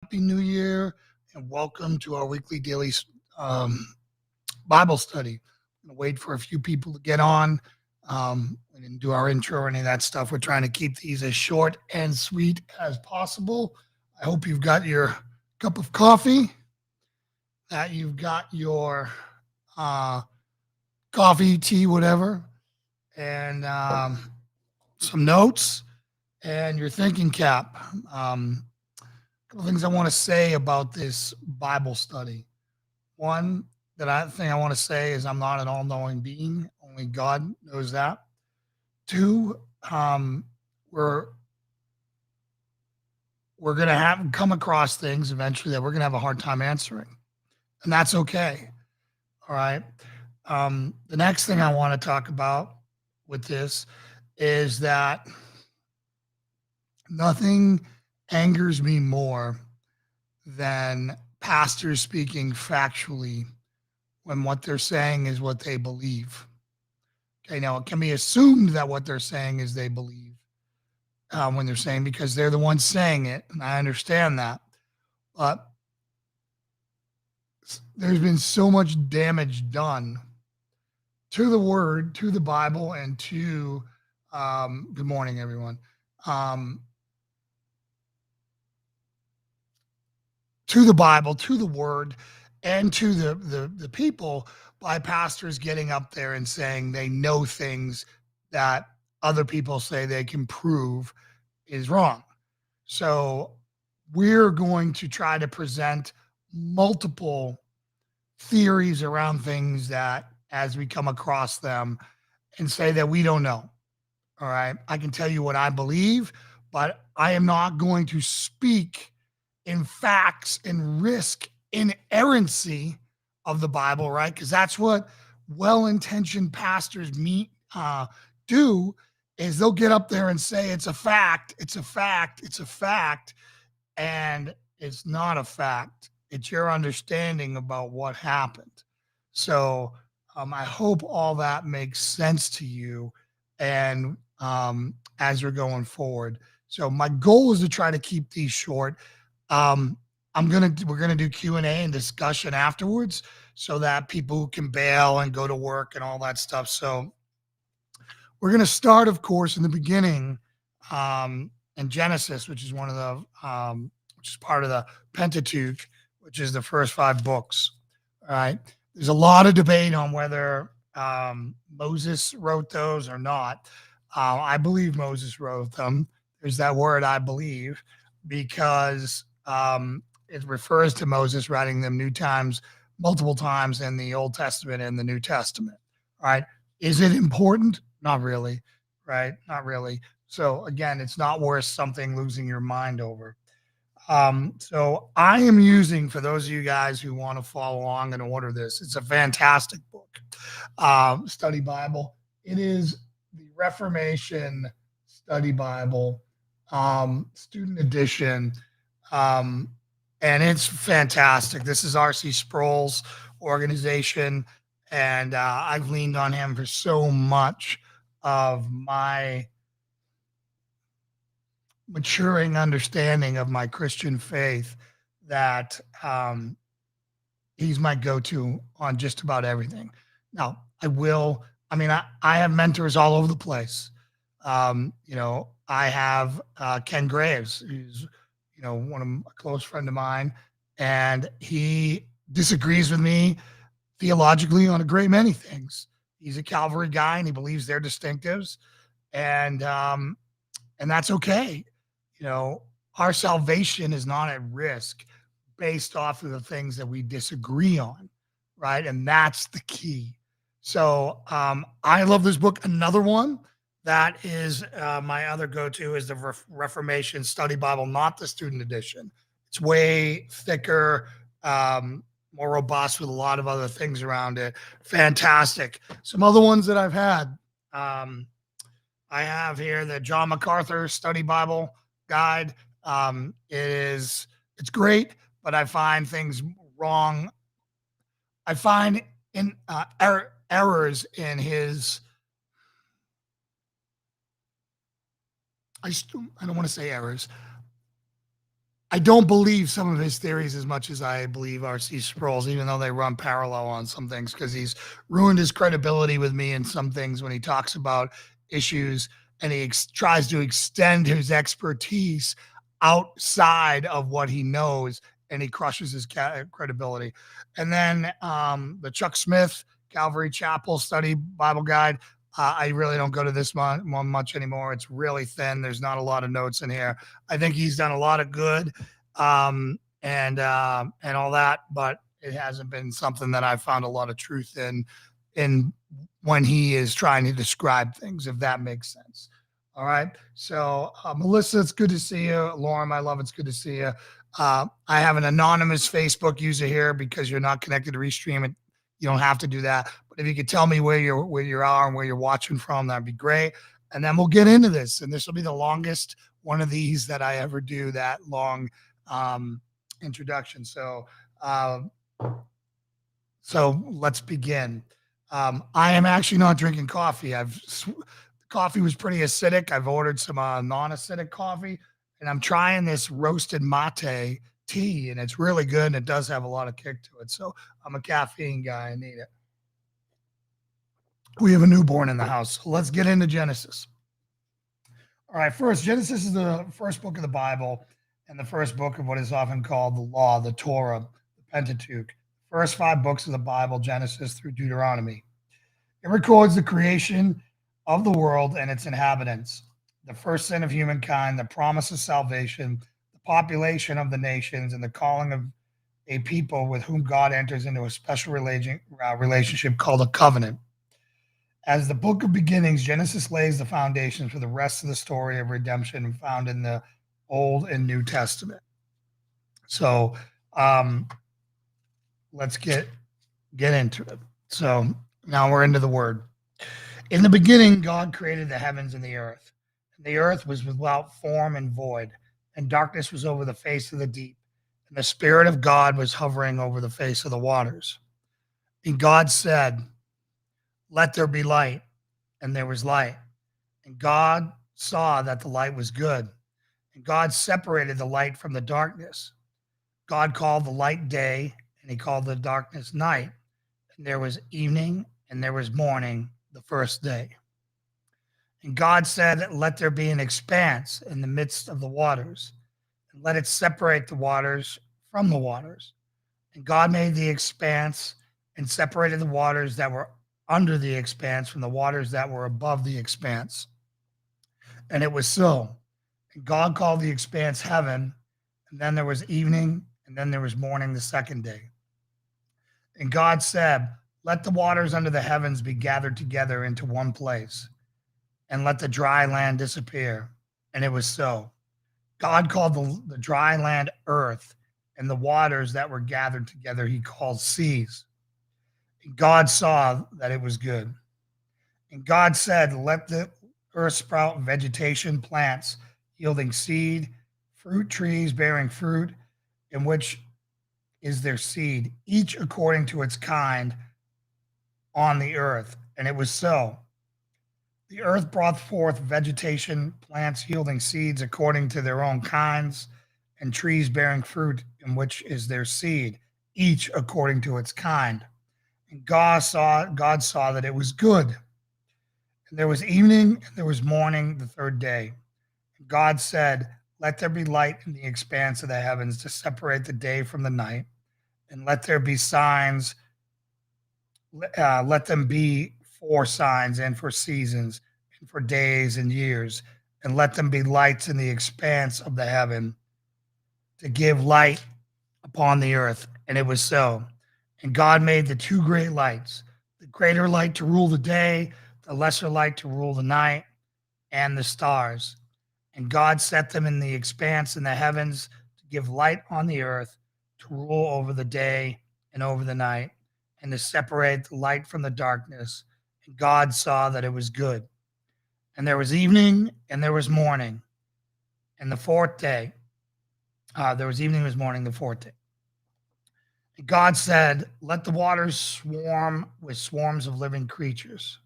Happy New Year and welcome to our weekly daily um, Bible study. I'm going to wait for a few people to get on and do our intro or any of that stuff. We're trying to keep these as short and sweet as possible. I hope you've got your cup of coffee, that you've got your uh, coffee, tea, whatever, and some notes and your thinking cap. Couple things I want to say about this Bible study. One thing I want to say is I'm not an all-knowing being. Only God knows that. Two, we're we're gonna have come across things eventually that we're gonna have a hard time answering, and that's okay. All right. The next thing I want to talk about with this is that nothing angers me more than pastors speaking factually when what they're saying is what they believe. Okay, now it can be assumed that what they're saying is they believe when they're saying because they're the ones saying it, and I understand that. But there's been so much damage done to the Word, to the Bible, and to good morning, everyone. Um, to the Bible, to the Word, and to the people by pastors getting up there and saying they know things that other people say they can prove is wrong. So we're going to try to present multiple theories around things that as we come across them and say that we don't know. All right. I can tell you what I believe, but I am not going to speak in facts and risk inerrancy of the Bible, right? Because that's what well-intentioned pastors do is they'll get up there and say it's a fact, it's a fact, it's a fact, and it's not a fact. It's your understanding about what happened. So I hope all that makes sense to you, and as we're going forward. So my goal is to try to keep these short. Um, we're gonna do Q&A and discussion afterwards so that people can bail and go to work and all that stuff. So we're gonna start, of course, in the beginning in Genesis, which is which is part of the Pentateuch, which is the first 5 books. All right. There's a lot of debate on whether Moses wrote those or not. I believe Moses wrote them. There's that word, I believe, because it refers to Moses writing them multiple times in the Old Testament and the New Testament. All right. Is it important? Not really. Right. Not really. So again, it's not worth something losing your mind over. So I am using, for those of you guys who want to follow along and order this, it's a fantastic book, study Bible. It is the Reformation Study Bible, student edition, um, and it's fantastic. This is R.C. Sproul's organization, and I've leaned on him for so much of my maturing understanding of my Christian faith that he's my go-to on just about everything. Now, I have mentors all over the place. I have Ken Graves, who's, a close friend of mine, and he disagrees with me theologically on a great many things. He's a Calvary guy and he believes they're distinctives. And that's okay. Our salvation is not at risk based off of the things that we disagree on, right? And that's the key. So I love this book. Another one that is my other go-to is the Reformation Study Bible, not the student edition. It's way thicker, more robust with a lot of other things around it. Fantastic. Some other ones that I've had. I have here the John MacArthur Study Bible Guide. It's great, but I find things wrong. I find errors in his. I don't want to say errors. I don't believe some of his theories as much as I believe R.C. Sproul's, even though they run parallel on some things, because he's ruined his credibility with me in some things when he talks about issues and he tries to extend his expertise outside of what he knows, and he crushes his credibility. And then the Chuck Smith Calvary Chapel Study Bible Guide. I really don't go to this one much anymore. It's really thin. There's not a lot of notes in here. I think he's done a lot of good, and all that, but it hasn't been something that I've found a lot of truth in when he is trying to describe things, if that makes sense. All right. So, Melissa, it's good to see you. Lauren, my love, it's good to see you. I have an anonymous Facebook user here because you're not connected to Restream it. You don't have to do that. But if you could tell me where you are and where you're watching from, that'd be great. And then we'll get into this. And this will be the longest one of these that I ever do, that long introduction. So let's begin. I am actually not drinking coffee. Coffee was pretty acidic. I've ordered some non-acidic coffee, and I'm trying this roasted mate tea, and it's really good, and it does have a lot of kick to it. So I'm a caffeine guy. I need it. We have a newborn in the house. So let's get into Genesis. All right, first, Genesis is the first book of the Bible and the first book of what is often called the Law, the Torah, the Pentateuch. First 5 books of the Bible, Genesis through Deuteronomy. It records the creation of the world and its inhabitants, the first sin of humankind, the promise of salvation, the population of the nations, and the calling of a people with whom God enters into a special relationship called a covenant. As the book of beginnings, Genesis lays the foundation for the rest of the story of redemption found in the Old and New Testament. So let's get into it. So now we're into the word. In the beginning, God created the heavens and the earth. And the earth was without form and void, and darkness was over the face of the deep. And the Spirit of God was hovering over the face of the waters. And God said, "Let there be light." And there was light. And God saw that the light was good. And God separated the light from the darkness. God called the light day, and he called the darkness night. And there was evening, and there was morning the first day. And God said, "Let there be an expanse in the midst of the waters, and let it separate the waters from the waters." And God made the expanse and separated the waters that were under the expanse from the waters that were above the expanse. And it was so. And God called the expanse heaven, and then there was evening, and then there was morning the second day. And God said, "Let the waters under the heavens be gathered together into one place, and let the dry land disappear." And it was so. God called the dry land earth, and the waters that were gathered together he called seas. And God saw that it was good. And God said, "Let the earth sprout vegetation, plants yielding seed, fruit trees bearing fruit, in which is their seed, each according to its kind on the earth." And it was so. The earth brought forth vegetation, plants yielding seeds according to their own kinds, and trees bearing fruit, in which is their seed, each according to its kind. And God saw that it was good. And there was evening, and there was morning the third day. And God said, "Let there be light in the expanse of the heavens to separate the day from the night, and let there be signs. Let them be for signs and for seasons and for days and years, and let them be lights in the expanse of the heaven to give light upon the earth." And it was so. And God made the 2 great lights, the greater light to rule the day, the lesser light to rule the night, and the stars. And God set them in the expanse in the heavens to give light on the earth, to rule over the day and over the night, and to separate the light from the darkness. And God saw that it was good. And there was evening, and there was morning, and the fourth day. There was evening, there was morning, the fourth day. And God said, "Let the waters swarm with swarms of living creatures,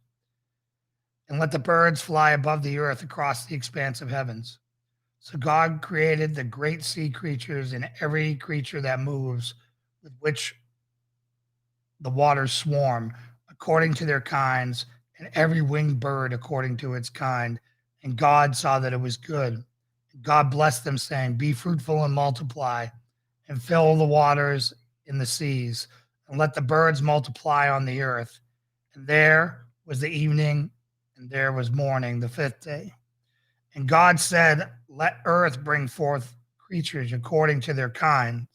and let the birds fly above the earth across the expanse of heavens." So God created the great sea creatures and every creature that moves, with which the waters swarm, according to their kinds, and every winged bird according to its kind. And God saw that it was good. God blessed them, saying, be fruitful and multiply, and fill the waters in the seas, and let the birds multiply on the earth. And there was the evening, and there was morning, the fifth day. And God said, let earth bring forth creatures according to their kinds,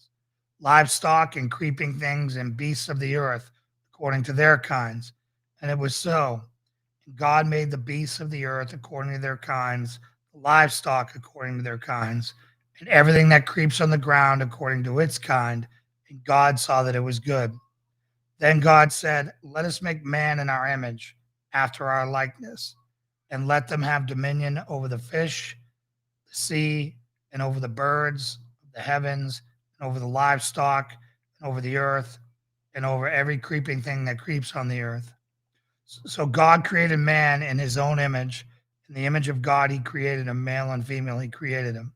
livestock and creeping things and beasts of the earth according to their kinds. And it was so. And God made the beasts of the earth according to their kinds, the livestock according to their kinds, and everything that creeps on the ground according to its kind. And God saw that it was good. Then God said, let us make man in our image, after our likeness, and let them have dominion over the fish, the sea, and over the birds of the heavens, and over the livestock, and over the earth, and over every creeping thing that creeps on the earth. So God created man in his own image. In the image of God, he created him, male and female, he created him.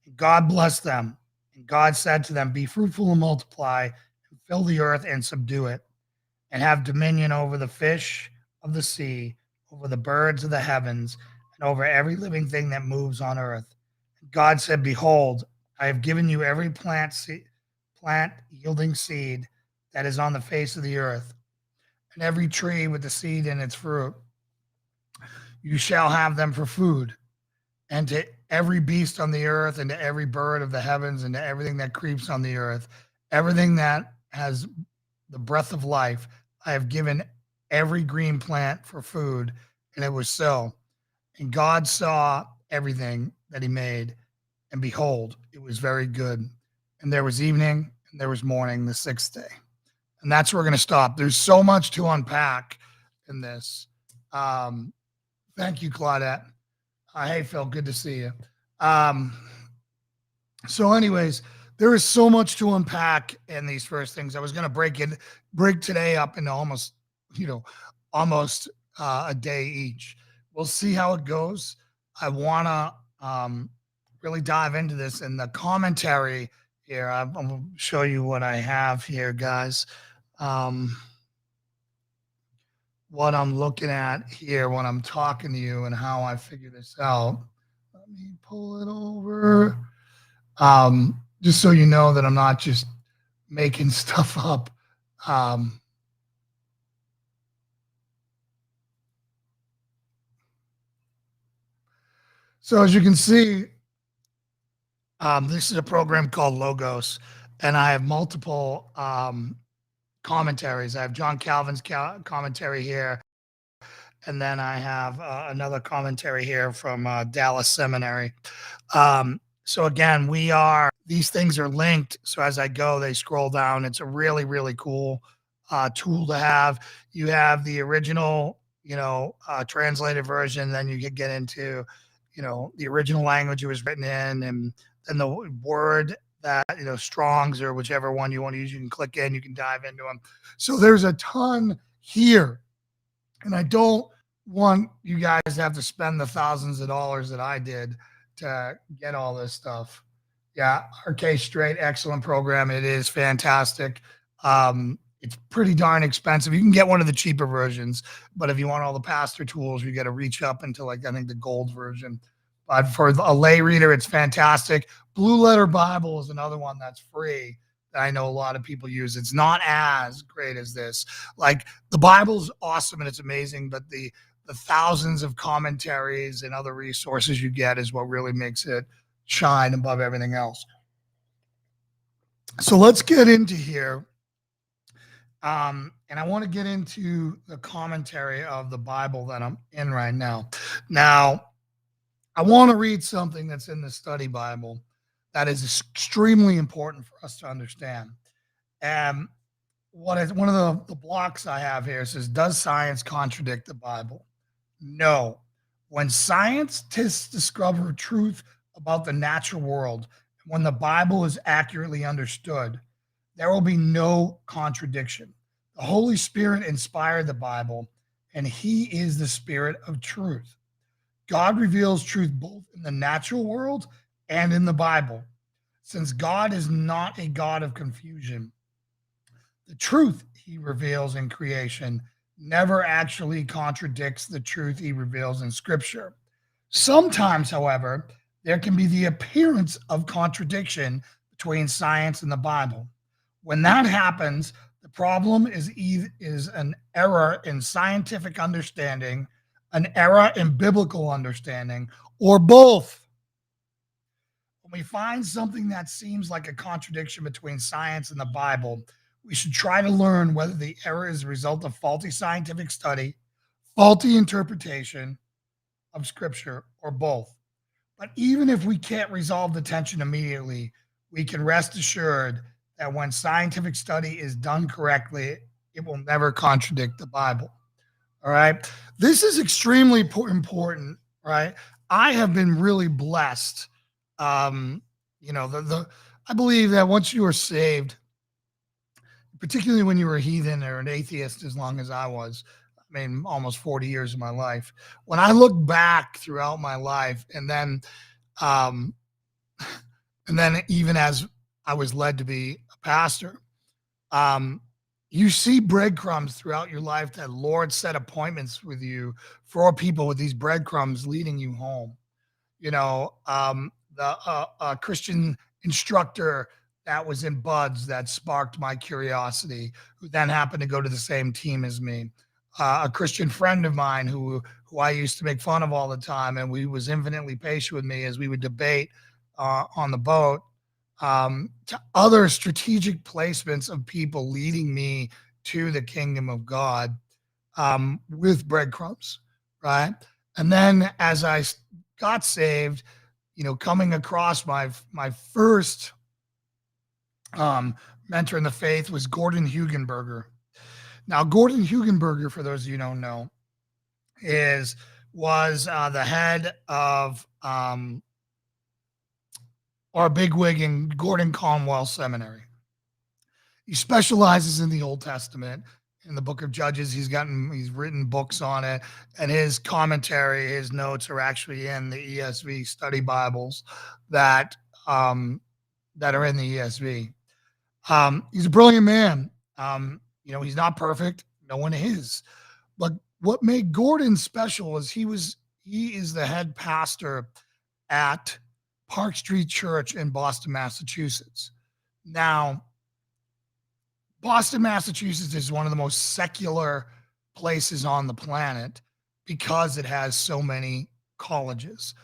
And God blessed them. And God said to them, be fruitful and multiply, and fill the earth and subdue it, and have dominion over the fish of the sea, over the birds of the heavens, and over every living thing that moves on earth. And God said, behold, I have given you every plant yielding seed that is on the face of the earth, and every tree with the seed in its fruit. You shall have them for food. And to every beast on the earth, and to every bird of the heavens, and to everything that creeps on the earth, everything that has the breath of life, I have given every green plant for food. And it was so. And God saw everything that he made, and behold, it was very good. And there was evening, and there was morning, the sixth day. And that's where we're going to stop. There's so much to unpack in this. Thank you, Claudette. Hey, Phil, good to see you. So, anyways, there is so much to unpack in these first things. I was going to break today up into almost, almost a day each. We'll see how it goes. I want to really dive into this in the commentary here. I'm going to show you what I have here, guys. What I'm looking at here when I'm talking to you and how I figure this out. Let me pull it over. Just so you know that I'm not just making stuff up. So as you can see, this is a program called Logos, and I have multiple commentaries. I have John Calvin's commentary here, and then I have another commentary here from Dallas Seminary. So again, these things are linked. So as I go, they scroll down. It's a really, really cool tool to have. You have the original, translated version. Then you could get into, the original language it was written in, and then the word that, Strong's or whichever one you want to use, you can click in, you can dive into them. So there's a ton here. And I don't want you guys to have to spend the thousands of dollars that I did to get all this stuff. Yeah, RK Straight, excellent program. It is fantastic. It's pretty darn expensive. You can get one of the cheaper versions, but if you want all the pastor tools, you got to reach up into I think the gold version. But for a lay reader, it's fantastic. Blue Letter Bible is another one that's free that I know a lot of people use. It's not as great as this. Like the Bible's awesome and it's amazing, but the thousands of commentaries and other resources you get is what really makes it shine above everything else. So let's get into here. And I want to get into the commentary of the Bible that I'm in right now. Now, I want to read something that's in the study Bible that is extremely important for us to understand. And one of the blocks I have here says, does science contradict the Bible? No. When scientists discover truth about the natural world, when the Bible is accurately understood, there will be no contradiction. The Holy Spirit inspired the Bible, and he is the spirit of truth. God reveals truth both in the natural world and in the Bible. Since God is not a God of confusion, the truth he reveals in creation never actually contradicts the truth he reveals in Scripture. Sometimes, however, there can be the appearance of contradiction between science and the Bible. When that happens, the problem is an error in scientific understanding, an error in biblical understanding, or both. When we find something that seems like a contradiction between science and the Bible, we should try to learn whether the error is a result of faulty scientific study, faulty interpretation of Scripture, or both. But even if we can't resolve the tension immediately, we can rest assured that when scientific study is done correctly, it will never contradict the Bible. All right. This is extremely important, right? I have been really blessed. Um, I believe that once you are saved, particularly when you were a heathen or an atheist, as long as I was, I mean, almost 40 years of my life. When I look back throughout my life, um, and then even as I was led to be a pastor, um, you see breadcrumbs throughout your life that Lord set appointments with you for people with these breadcrumbs leading you home. The Christian instructor that was in Buds that sparked my curiosity, who then happened to go to the same team as me. A Christian friend of mine who I used to make fun of all the time, and he was infinitely patient with me as we would debate on the boat. To other strategic placements of people leading me to the kingdom of God with breadcrumbs, right? And then as I got saved, coming across my first mentor in the faith was Gordon Hugenberger. Now, Gordon Hugenberger, for those of you who don't know, was the head of our bigwig in Gordon Conwell Seminary. He specializes in the Old Testament. In the book of Judges, he's written books on it, and his commentary, his notes are actually in the ESV study Bibles that are in the ESV. He's a brilliant man. He's not perfect. No one is. But what made Gordon special is he is the head pastor at Park Street Church in Boston, Massachusetts. Now, Boston, Massachusetts is one of the most secular places on the planet because it has so many colleges.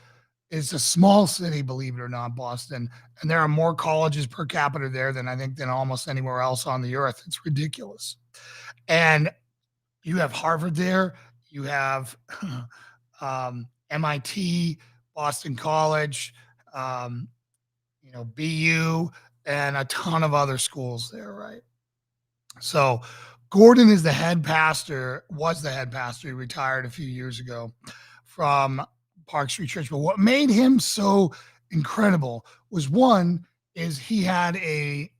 It's a small city, believe it or not, Boston, and there are more colleges per capita there than almost anywhere else on the earth. It's ridiculous. And you have Harvard there, you have MIT, Boston College, BU, and a ton of other schools there, right? So Gordon was the head pastor. He retired a few years ago from Park Street Church. But what made him so incredible was he had a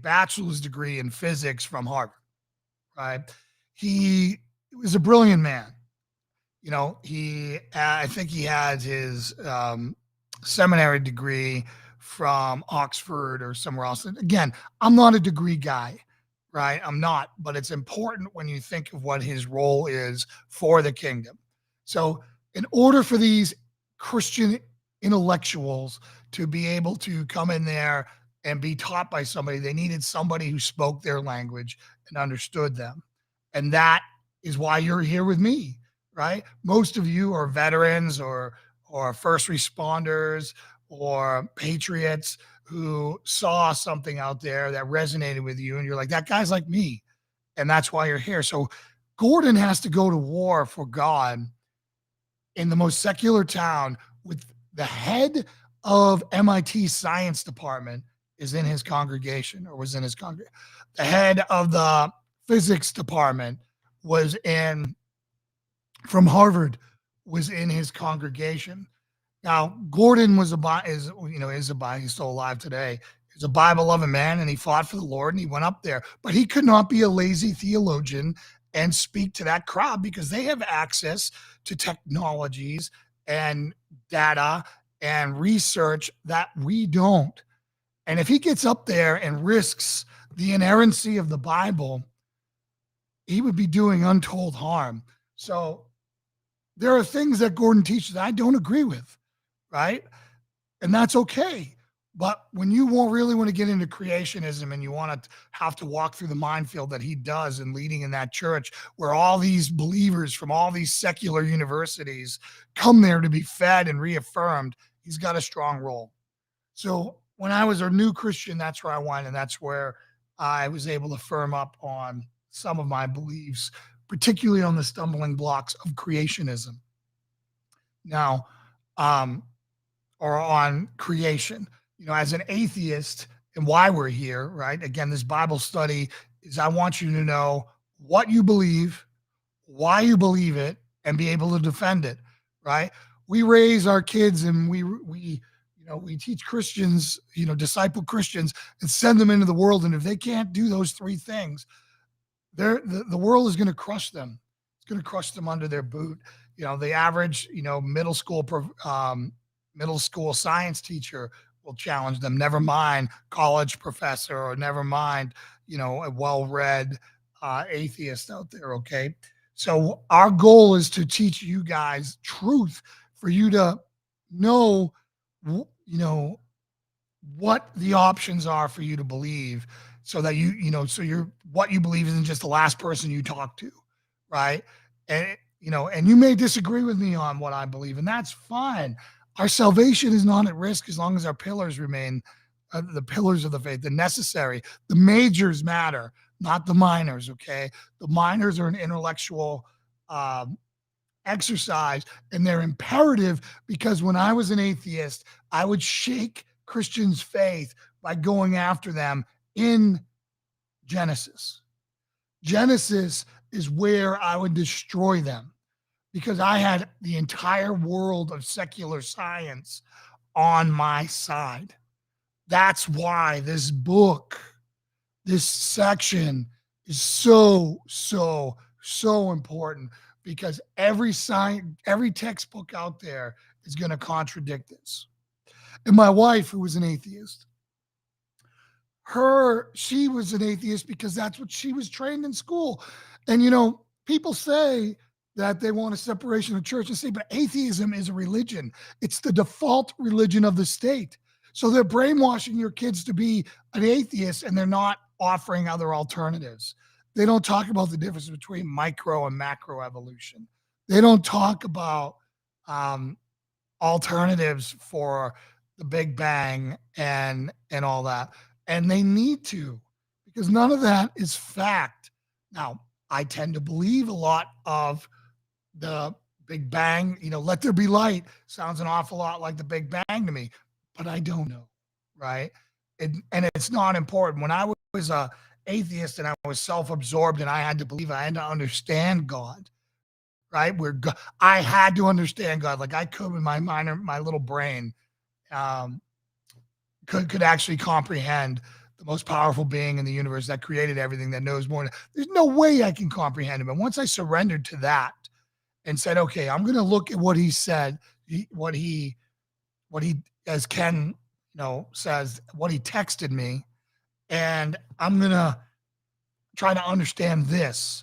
bachelor's degree in physics from Harvard, right? He was a brilliant man. I think he had his seminary degree from Oxford or somewhere else. And again, I'm not a degree guy, right? I'm not, but it's important when you think of what his role is for the kingdom. So in order for these Christian intellectuals to be able to come in there and be taught by somebody, they needed somebody who spoke their language and understood them. And that is why you're here with me, right? Most of you are veterans or first responders or patriots who saw something out there that resonated with you, and you're like, that guy's like me, and that's why you're here. So Gordon has to go to war for God in the most secular town with the head of MIT science department is in his congregation, or was in his congregation. The head of the physics department from Harvard was in his congregation. Now, Gordon is he's still alive today. He's a Bible-loving man, and he fought for the Lord, and he went up there. But he could not be a lazy theologian and speak to that crowd because they have access to technologies and data and research that we don't. And if he gets up there and risks the inerrancy of the Bible, he would be doing untold harm. So there are things that Gordon teaches that I don't agree with, right? And that's okay. But when you won't really want to get into creationism and you want to have to walk through the minefield that he does and leading in that church where all these believers from all these secular universities come there to be fed and reaffirmed, he's got a strong role. So when I was a new Christian, that's where I went, and that's where I was able to firm up on some of my beliefs, particularly on the stumbling blocks of creationism. Now, or on creation. As an atheist, and why we're here, right? Again, this Bible study is I want you to know what you believe, why you believe it, and be able to defend it, right? We raise our kids and we teach Christians, disciple Christians and send them into the world. And if they can't do those three things, the world is going to crush them. It's going to crush them under their boot. The average, middle school science teacher will challenge them. Never mind college professor, or never mind, a well-read atheist out there. Okay. So our goal is to teach you guys truth for you to know, what the options are for you to believe, so that what you believe isn't just the last person you talk to, right? And and you may disagree with me on what I believe, and that's fine. Our salvation is not at risk as long as our pillars remain the pillars of the faith, the necessary. The majors matter, not the minors. Okay, the minors are an intellectual exercise, and they're imperative because when I was an atheist, I would shake Christians' faith by going after them in Genesis. Genesis is where I would destroy them because I had the entire world of secular science on my side. That's why this book, this section is so, so, so important, because every textbook out there is going to contradict this. And my wife, who was an atheist, she was an atheist because that's what she was trained in school. And, people say that they want a separation of church and state, but atheism is a religion. It's the default religion of the state. So they're brainwashing your kids to be an atheist, and they're not offering other alternatives. They don't talk about the difference between micro and macro evolution. They don't talk about alternatives for the Big Bang and all that. And they need to, because none of that is fact. Now, I tend to believe a lot of the Big Bang, let there be light sounds an awful lot like the Big Bang to me, but I don't know, right? And it's not important. When I was a atheist and I was self-absorbed and I had to believe, I had to understand God, right? I had to understand God. Like I could with my little brain, could actually comprehend the most powerful being in the universe that created everything, that knows more. There's no way I can comprehend him. And once I surrendered to that and said, okay, I'm going to look at what he said, what he, as Ken, says, what he texted me, and I'm going to try to understand this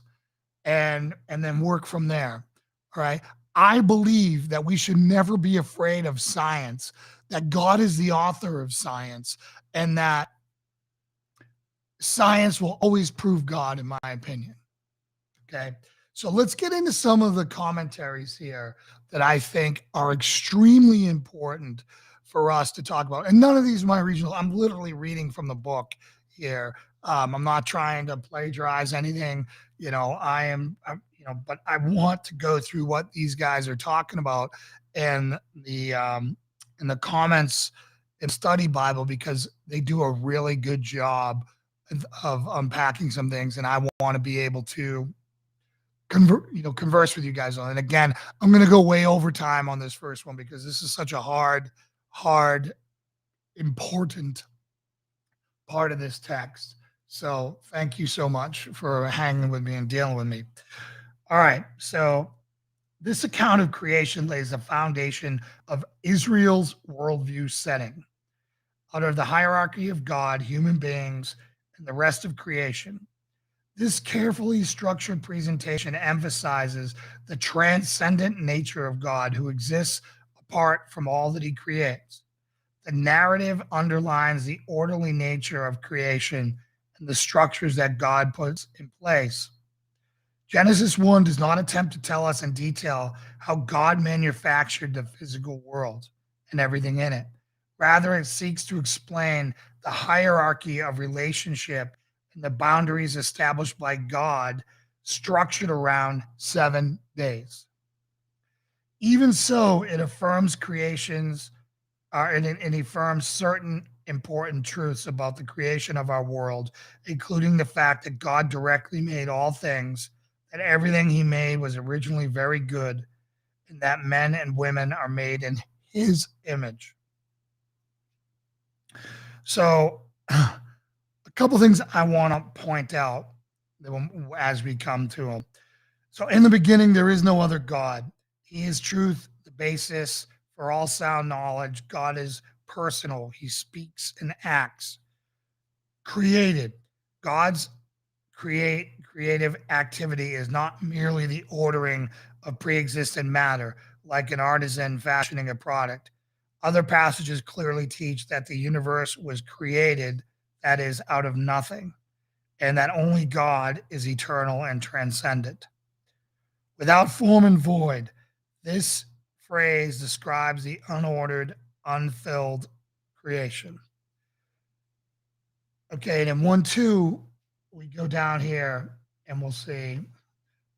and then work from there. All right. I believe that we should never be afraid of science, that God is the author of science, and that science will always prove God, in my opinion. Okay. So let's get into some of the commentaries here that I think are extremely important for us to talk about. And none of these are my regional. I'm literally reading from the book here. I'm not trying to plagiarize anything. But I want to go through what these guys are talking about and in the comments in Study Bible, because they do a really good job of unpacking some things, and I want to be able to converse with you guys on it. And again, I'm going to go way over time on this first one because this is such a hard, important part of this text. So thank you so much for hanging with me and dealing with me. All right. So this account of creation lays the foundation of Israel's worldview setting. Out of the hierarchy of God, human beings, and the rest of creation, this carefully structured presentation emphasizes the transcendent nature of God who exists apart from all that he creates. The narrative underlines the orderly nature of creation and the structures that God puts in place. Genesis 1 does not attempt to tell us in detail how God manufactured the physical world and everything in it. Rather, it seeks to explain the hierarchy of relationship and the boundaries established by God, structured around 7 days. Even so, it affirms creations and affirms certain important truths about the creation of our world, including the fact that God directly made all things, that everything he made was originally very good, and that men and women are made in his image. So, a couple things I want to point out as we come to them. So, in the beginning, there is no other God. He is truth, the basis for all sound knowledge. God is personal, he speaks and acts. Created. God's creative activity is not merely the ordering of pre-existent matter, like an artisan fashioning a product. Other passages clearly teach that the universe was created, that is, out of nothing, and that only God is eternal and transcendent. Without form and void, this phrase describes the unordered, unfilled creation. Okay, and in 1 2, we go down here and we'll see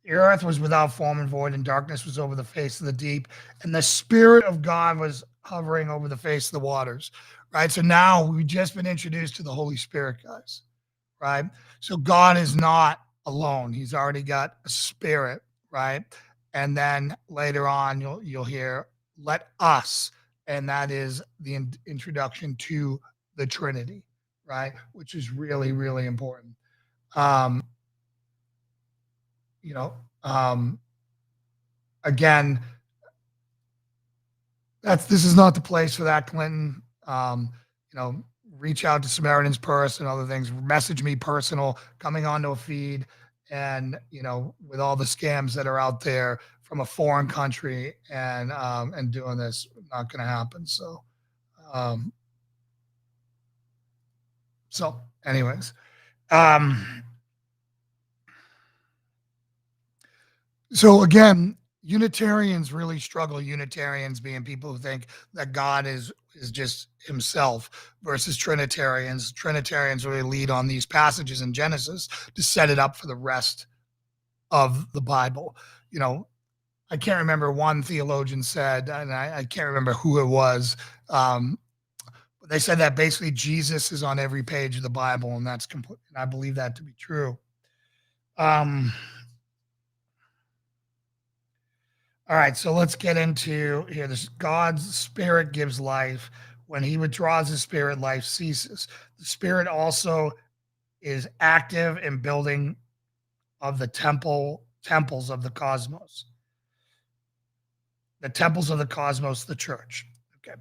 the earth was without form and void, and darkness was over the face of the deep, and the Spirit of God was hovering over the face of the waters. Right. So now we've just been introduced to the Holy Spirit, guys. Right. So God is not alone. He's already got a spirit, right? And then later on you'll hear let us, and that is the introduction to the Trinity, right? Which is really, really important. Um, you know, um, again, this is not the place for that, Clinton. You know, reach out to Samaritan's Purse and other things. Message me personal, coming onto a feed, and with all the scams that are out there from a foreign country and doing this, not going to happen. Um, so, anyways, um, so again, Unitarians really struggle. Unitarians being people who think that God is just himself, versus Trinitarians. Trinitarians really lead on these passages in Genesis to set it up for the rest of the Bible. I can't remember, one theologian said, and I can't remember who it was, but they said that basically Jesus is on every page of the Bible, and that's complete. And I believe that to be true. All right, so let's get into here. This God's spirit gives life. When he withdraws his spirit, life ceases. The spirit also is active in building of the temples of the cosmos. The temples of the cosmos, the church. Okay.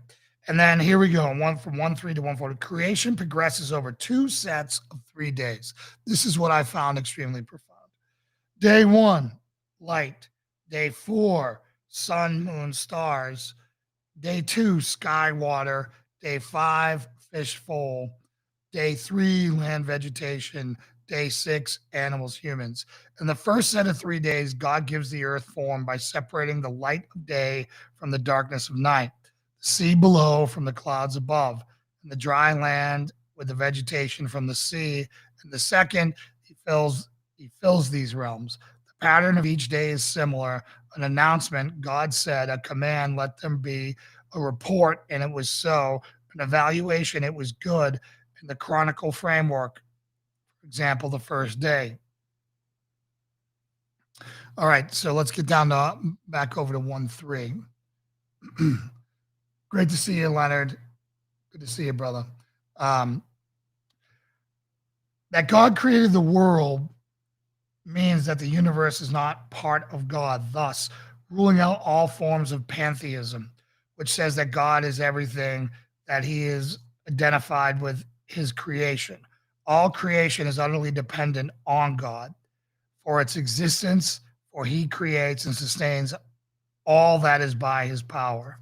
And then here we go. From 1:3 to 1:4. Creation progresses over 2 sets of 3 days. This is what I found extremely profound. Day 1, light. Day 4, sun, moon, stars. Day 2, sky, water. Day 5, fish, foal. Day 3, land, vegetation. Day 6, animals, humans. In the first set of 3 days, God gives the earth form by separating the light of day from the darkness of night, the sea below from the clouds above, and the dry land with the vegetation from the sea. And the second, he fills these realms. The pattern of each day is similar. An announcement, God said, a command, let them be, a report, and it was so, an evaluation, it was good, and the chronicle framework, for example, the first day. All right, so let's get down to back over to 1:3. Great to see you, Leonard. Good to see you, brother. Um, That God created the world means that the universe is not part of God, thus ruling out all forms of pantheism, which says that God is everything, that he is identified with his creation. All creation is utterly dependent on God for its existence, for he creates and sustains all that is by his power.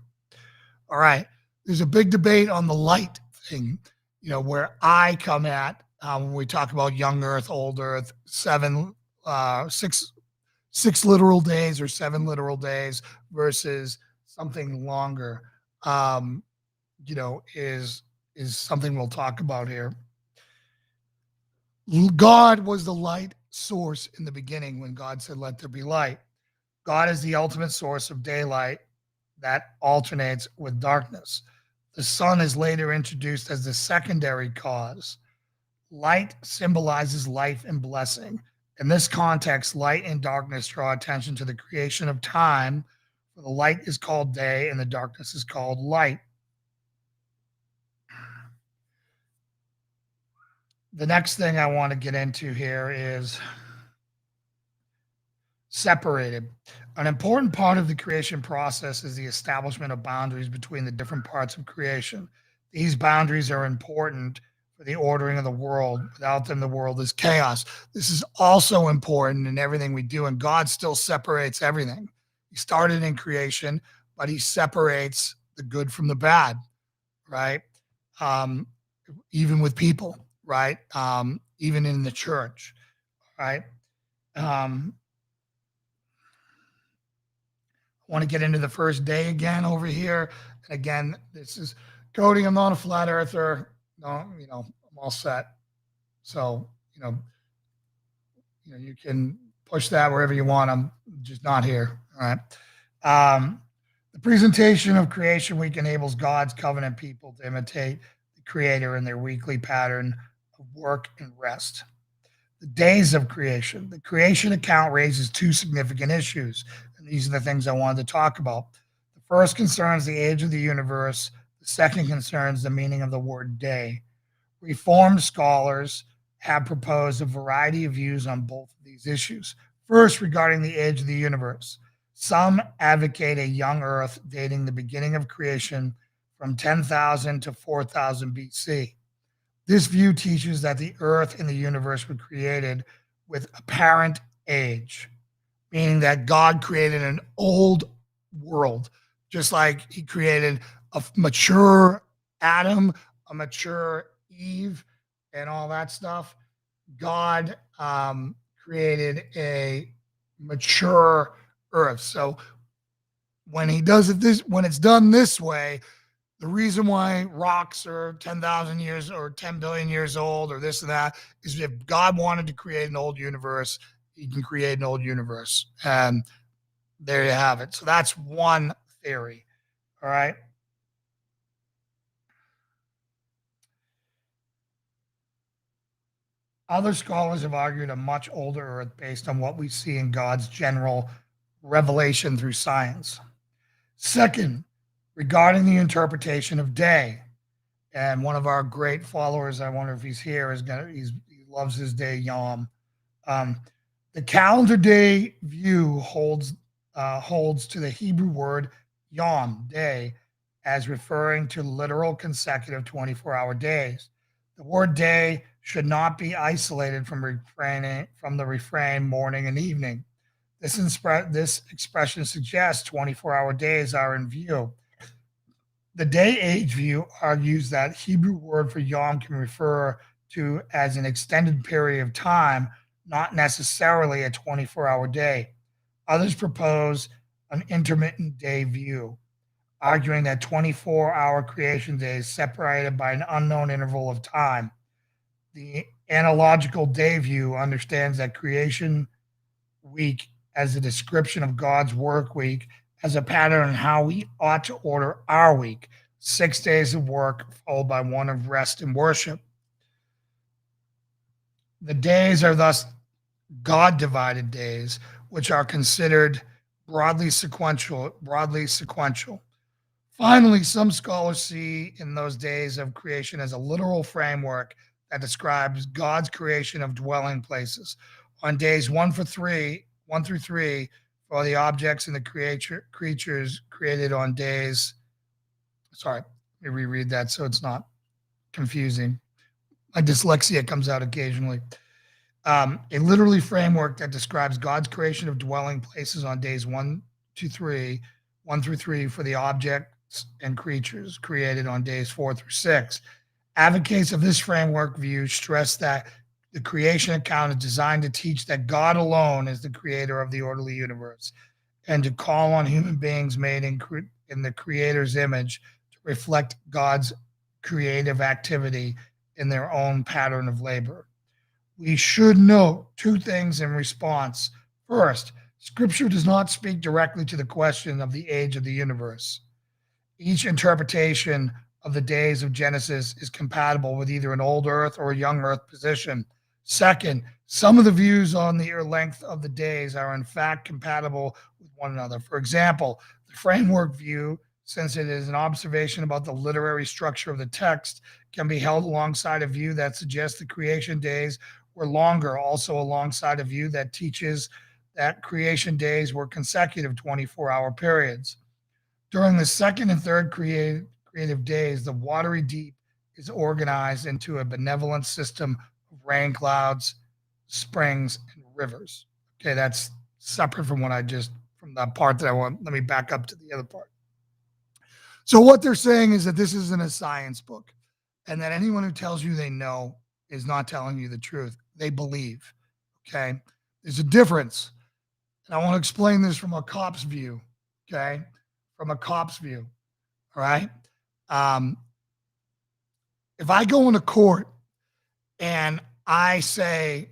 All right. There's a big debate on the light thing, where I come at when we talk about young Earth, old Earth, six literal days or 7 literal days versus something longer. Um, is something we'll talk about here. God was the light source in the beginning when God said, "Let there be light." God is the ultimate source of daylight that alternates with darkness. The sun is later introduced as the secondary cause. Light symbolizes life and blessing. In this context, light and darkness draw attention to the creation of time. For the light is called day and the darkness is called light. The next thing I want to get into here is separated. An important part of the creation process is the establishment of boundaries between the different parts of creation. These boundaries are important for the ordering of the world. Without them, the world is chaos. This is also important in everything we do, and God still separates everything. He started in creation, but he separates the good from the bad, right? Um, Even with people, right? Even in the church, right? Um, Want to get into the first day again over here. And again, this is Cody. I'm not a flat earther. No, I'm all set. So, you can push that wherever you want. I'm just not here. All right. The presentation of Creation Week enables God's covenant people to imitate the Creator in their weekly pattern of work and rest. The days of creation. The creation account raises two significant issues, and these are the things I wanted to talk about. The first concerns the age of the universe. The second concerns the meaning of the word day. Reformed scholars have proposed a variety of views on both of these issues. First, regarding the age of the universe. Some advocate a young Earth dating the beginning of creation from 10,000 to 4,000 BC. This view teaches that the earth and the universe were created with apparent age, meaning that God created an old world, just like he created a mature Adam, a mature Eve, and all that stuff. God created a mature earth. So when he does it when it's done this way, the reason why rocks are 10,000 years or 10 billion years old or this and that is if God wanted to create an old universe, he can create an old universe. And there you have it. So that's one theory. All right. Other scholars have argued a much older Earth based on what we see in God's general revelation through science. Second, regarding the interpretation of day, and one of our great followers, I wonder if he's here, he loves his day Yom. The calendar day view holds to the Hebrew word Yom, day, as referring to literal consecutive 24-hour days. The word day should not be isolated from the refrain morning and evening. This expression suggests 24-hour days are in view. The day age view argues that Hebrew word for yom can refer to as an extended period of time, not necessarily a 24-hour day. Others propose an intermittent day view, arguing that 24-hour creation days separated by an unknown interval of time. The analogical day view understands that creation week as a description of God's work week as a pattern on how we ought to order our week. 6 days of work followed by one of rest and worship. The days are thus God-divided days, which are considered broadly sequential. Finally, some scholars see in those days of creation as a literal framework that describes God's creation of dwelling places. On days 1 through 3, for the objects and the creatures created on days. Sorry, let me reread that so it's not confusing. My dyslexia comes out occasionally. A literally framework that describes God's creation of dwelling places on days 1 through 3 for the objects and creatures created on days 4 through 6. Advocates of this framework view stress that the creation account is designed to teach that God alone is the creator of the orderly universe and to call on human beings made in the creator's image to reflect God's creative activity in their own pattern of labor. We should note two things in response. First, Scripture does not speak directly to the question of the age of the universe. Each interpretation of the days of Genesis is compatible with either an old earth or a young earth position. Second, some of the views on the length of the days are in fact compatible with one another. For example, the framework view, since it is an observation about the literary structure of the text, can be held alongside a view that suggests the creation days were longer, also alongside a view that teaches that creation days were consecutive 24-hour periods. During the second and third creative days, the watery deep is organized into a benevolent system of rain clouds, springs, and rivers. Okay, that's separate from from the part that I want. Let me back up to the other part. So what they're saying is that this isn't a science book, and that anyone who tells you they know is not telling you the truth. They believe. Okay, there's a difference, and I want to explain this from a cop's view. Okay, from a cop's view. All right. If I go into court and I say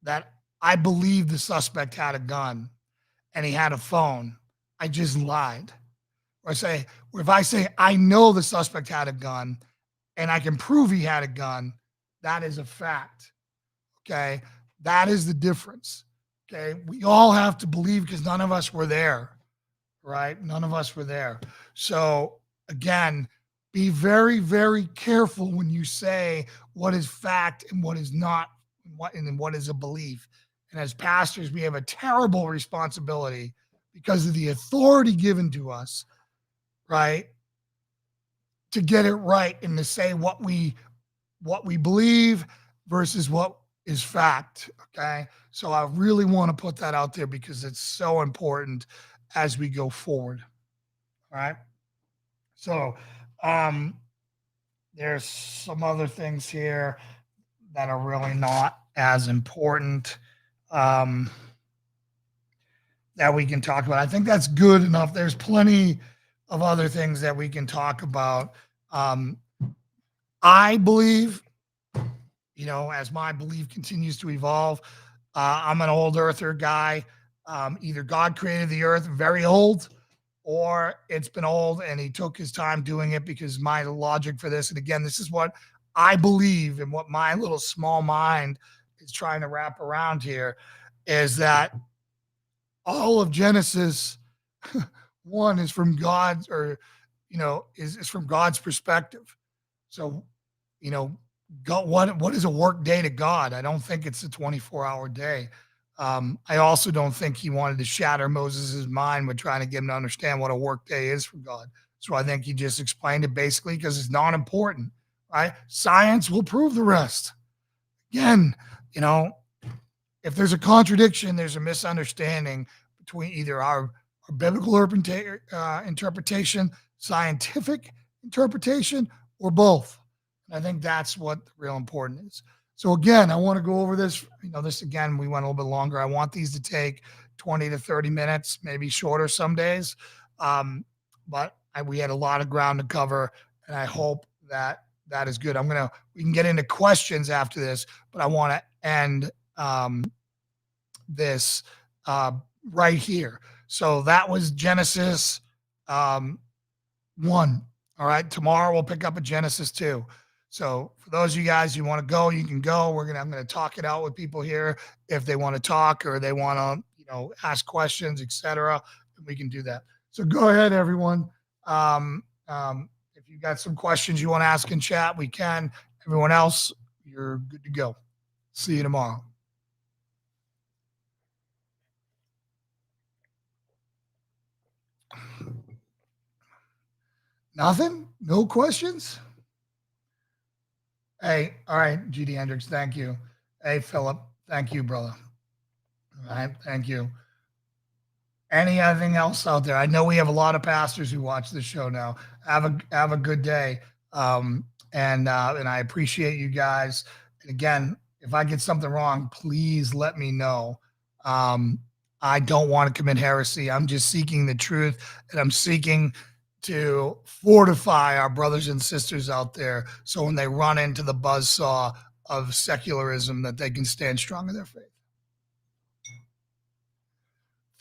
that I believe the suspect had a gun and he had a phone, I just lied. Or if I say I know the suspect had a gun and I can prove he had a gun, that is a fact. Okay. That is the difference. Okay. We all have to believe because none of us were there. Right? None of us were there. So again, be very, very careful when you say what is fact and what is not, and what is a belief. And as pastors, we have a terrible responsibility because of the authority given to us, right, to get it right and to say what we believe versus what is fact. Okay. So I really want to put that out there because it's so important as we go forward. All right. So there's some other things here that are really not as important that we can talk about. I think that's good enough. There's plenty of other things that we can talk about. I believe, as my belief continues to evolve, I'm an old earther guy. Either God created the earth very old, or it's been old and he took his time doing it, because my logic for this, and again, this is what I believe and what my little small mind is trying to wrap around here, is that all of Genesis 1 is from God's, or, is from God's perspective. So, God, what is a work day to God? I don't think it's a 24-hour day. I also don't think he wanted to shatter Moses' mind with trying to get him to understand what a work day is for God. So I think he just explained it basically because it's not important, right? Science will prove the rest. Again, if there's a contradiction, there's a misunderstanding between either our biblical interpretation, scientific interpretation, or both. I think that's what real important is. So again, I want to go over this. This again, we went a little bit longer. I want these to take 20 to 30 minutes, maybe shorter some days. But we had a lot of ground to cover, and I hope that is good. We can get into questions after this, but I want to end this right here. So that was Genesis 1. All right. Tomorrow we'll pick up at Genesis 2. So for those of you guys who want to go, you can go. I'm going to talk it out with people here if they want to talk or they want to, ask questions, etc. We can do that. So go ahead, everyone. If you got some questions you want to ask in chat, we can. Everyone else, you're good to go. See you tomorrow. Nothing? No questions? Hey, all right, GD Hendricks, thank you. Hey, Philip, thank you, brother. All right, thank you. Anything else out there? I know we have a lot of pastors who watch this show now. Have a good day. And I appreciate you guys. And again, if I get something wrong, please let me know. Um, I don't want to commit heresy. I'm just seeking the truth, and I'm seeking to fortify our brothers and sisters out there so when they run into the buzzsaw of secularism that they can stand strong in their faith.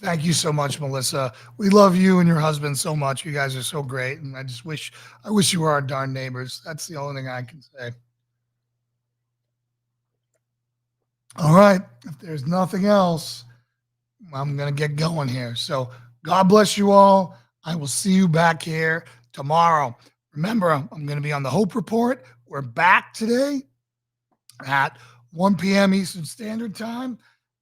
Thank you so much, Melissa. We love you and your husband so much. You guys are so great, and I wish you were our darn neighbors. That's the only thing I can say. All right, if there's nothing else, I'm gonna get going here. So God bless you all. I will see you back here tomorrow. Remember, I'm gonna be on the Hope Report. We're back today at 1 p.m. Eastern Standard Time.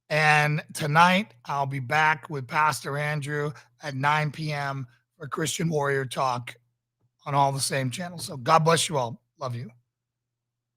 And tonight, I'll be back with Pastor Andrew at 9 p.m. for Christian Warrior Talk on all the same channels. So God bless you all. Love you.